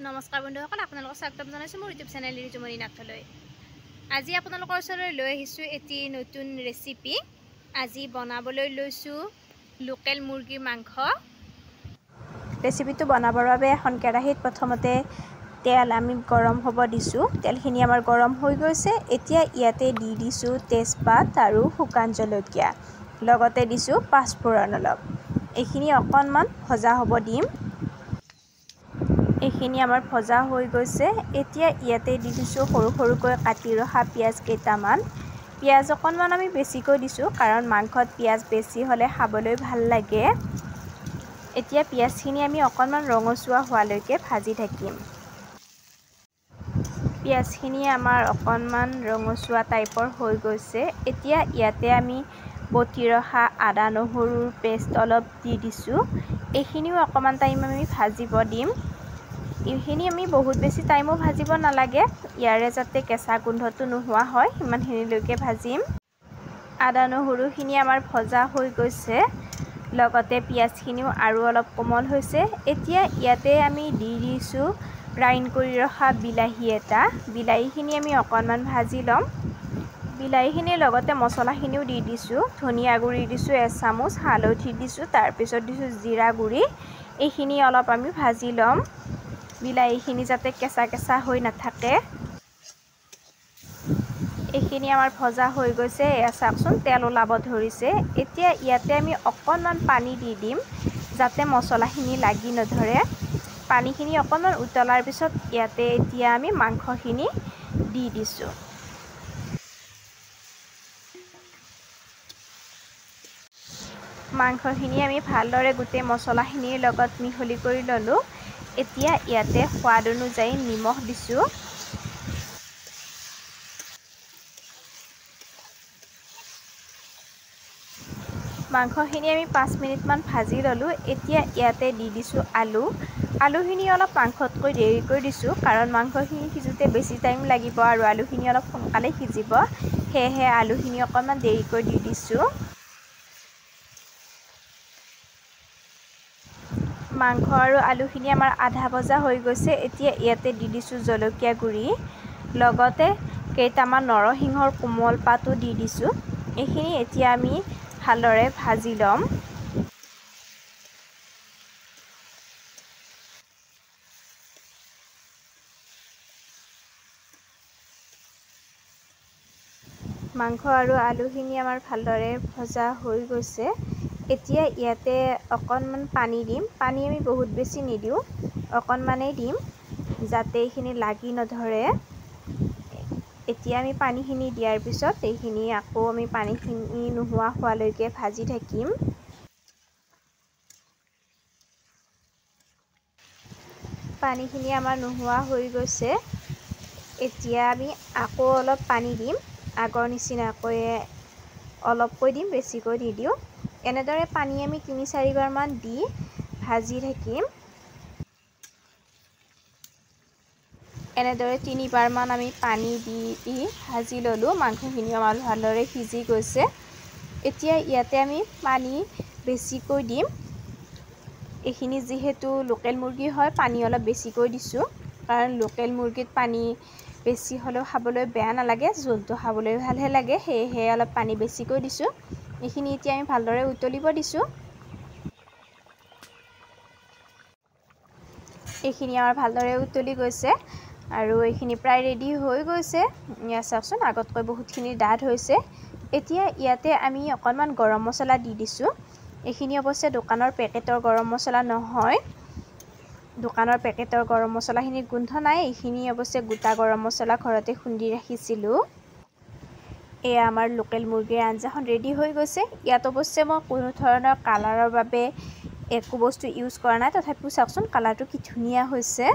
নমস্কাৰ বন্ধুসকল, আপোনালোকক স্বাগতম জনাইছোঁ মোৰ ইউটিউব চেনেল ৰিজুমণি নাথলৈ। আজি আপোনালোকৰ ওচৰলৈ লৈ আহিছোঁ এটি নতুন ৰেচিপি। আজি বনাবলৈ লৈছোঁ লোকেল মুৰ্গীৰ মাংস। ৰেচিপিটো বনাবৰ বাবে এখন কেৰাহীত প্ৰথমতে তেল আমি গৰম হ'ব দিছোঁ। তেলখিনি আমাৰ গৰম হৈ গৈছে। এতিয়া ইয়াতে দি দিছোঁ তেজপাত আৰু শুকান জলকীয়া, লগতে দিছোঁ পাঁচফোৰণ অলপ। এইখিনি অকণমান ভজা হ'ব দিম। এইখিনি আমাৰ ভজা হৈ গৈছে। এতিয়া ইয়াতে দি দিছোঁ সৰু সৰুকৈ কাটি ৰখা পিঁয়াজ কেইটামান। পিঁয়াজ অকণমান আমি বেছিকৈ দিছোঁ, কাৰণ মাংসত পিঁয়াজ বেছি হ'লে খাবলৈ ভাল লাগে। এতিয়া পিঁয়াজখিনি আমি অকণমান ৰঙচুৱা হোৱালৈকে ভাজি থাকিম। পিঁয়াজখিনি আমাৰ অকণমান ৰঙচুৱা টাইপৰ হৈ গৈছে। এতিয়া ইয়াতে আমি বটি ৰখা আদা নহৰুৰ পেষ্ট অলপ দি দিছোঁ। এইখিনিও অকণমান টাইম আমি ভাজিব দিম। এইখিনি আমি বহুত বেছি টাইমো ভাজিব নালাগে, ইয়াৰে যাতে কেঁচা গোন্ধটো নোহোৱা হয় সিমানখিনিলৈকে ভাজিম। আদা নহৰুখিনি আমাৰ ভজা হৈ গৈছে, লগতে পিঁয়াজখিনিও আৰু অলপ কোমল হৈছে। এতিয়া ইয়াতে আমি দি দিছোঁ গ্ৰাইণ্ড কৰি ৰখা বিলাহী এটা। বিলাহীখিনি আমি অকণমান ভাজি ল'ম। বিলাহীখিনিৰ লগতে মছলাখিনিও দি দিছোঁ। ধনিয়া গুড়ি দিছোঁ এচামুচ, হালধি দিছোঁ, তাৰপিছত দিছোঁ জিৰা গুড়ি। এইখিনি অলপ আমি ভাজি ল'ম, বিলাহীখিনি যাতে কেঁচা কেঁচা হৈ নাথাকে। এইখিনি আমাৰ ভজা হৈ গৈছে। এয়া চাওকচোন, তেল ওলাব ধৰিছে। এতিয়া ইয়াতে আমি অকণমান পানী দি দিম, যাতে মছলাখিনি লাগি নধৰে। পানীখিনি অকণমান উতলাৰ পিছত ইয়াতে এতিয়া আমি মাংসখিনি দি দিছোঁ। মাংসখিনি আমি ভালদৰে গোটেই মছলাখিনিৰ লগত মিহলি কৰি ল'লোঁ। এতিয়া ইয়াতে সোৱাদ অনুযায়ী নিমখ দিছোঁ। মাংসখিনি আমি 5 মিনিটমান ভাজি ল'লোঁ। এতিয়া ইয়াতে দি দিছোঁ আলু। আলুখিনি অলপ মাংসতকৈ দেৰিকৈ দিছোঁ, কাৰণ মাংসখিনি সিজোতে বেছি টাইম লাগিব আৰু আলুখিনি অলপ সোনকালে সিজিব, সেয়েহে আলুখিনি অকণমান দেৰিকৈ দি দিছোঁ। মাংস আৰু আলুখিনি আমাৰ আধা ভজা হৈ গৈছে। এতিয়া ইয়াতে দি দিছোঁ জলকীয়া গুড়ি, লগতে কেইটামান নৰসিংহৰ কোমল পাতো দি দিছোঁ। এইখিনি এতিয়া আমি ভালদৰে ভাজি ল'ম। মাংস আৰু আলুখিনি আমাৰ ভালদৰে ভজা হৈ গৈছে। এতিয়া ইয়াতে অকণমান পানী দিম। পানী আমি বহুত বেছি নিদিওঁ, অকণমানেই দিম, যাতে এইখিনি লাগি নধৰে। এতিয়া আমি পানীখিনি দিয়াৰ পিছত এইখিনি আকৌ আমি পানীখিনি নোহোৱা হোৱালৈকে ভাজি থাকিম। পানীখিনি আমাৰ নোহোৱা হৈ গৈছে। এতিয়া আমি আকৌ অলপ পানী দিম, আগৰ নিচিনাকৈয়ে অলপকৈ দিম, বেছিকৈ নিদিওঁ। এনেদৰে পানী আমি 3-4 বাৰমান দি ভাজি থাকিম। এনেদৰে 3 বাৰমান আমি পানী দি ভাজি ল'লোঁ। মাংসখিনি আমাৰ ভালদৰে সিজি গৈছে। এতিয়া ইয়াতে আমি পানী বেছিকৈ দিম। এইখিনি যিহেতু লোকেল মুৰ্গী হয়, পানী অলপ বেছিকৈ দিছোঁ, কাৰণ লোকেল মুৰ্গীত পানী বেছি হ'লেও খাবলৈ বেয়া নালাগে, জোলটো খাবলৈ ভালহে লাগে, সেয়েহে অলপ পানী বেছিকৈ দিছোঁ। এইখিনি এতিয়া আমি ভালদৰে উতলিব দিছোঁ। এইখিনি আমাৰ ভালদৰে উতলি গৈছে আৰু এইখিনি প্ৰায় ৰেডি হৈ গৈছে। এয়া চাওকচোন, আগতকৈ বহুতখিনি ডাঠ হৈছে। এতিয়া ইয়াতে আমি অকণমান গৰম মছলা দি দিছোঁ। এইখিনি অৱশ্যে দোকানৰ পেকেটৰ গৰম মছলা নহয়। দোকানৰ পেকেটৰ গৰম মছলাখিনিৰ গোন্ধ নাই। এইখিনি অৱশ্যে গোটা গৰম মছলা ঘৰতে খুন্দি ৰাখিছিলোঁ। এয়া আমাৰ লোকেল মুৰ্গীৰ আঞ্জাখন ৰেডি হৈ গৈছে। ইয়াত অৱশ্যে মই কোনো ধৰণৰ কালাৰৰ বাবে একো বস্তু ইউজ কৰা নাই, তথাপিও চাওকচোন কালাৰটো কি ধুনীয়া হৈছে।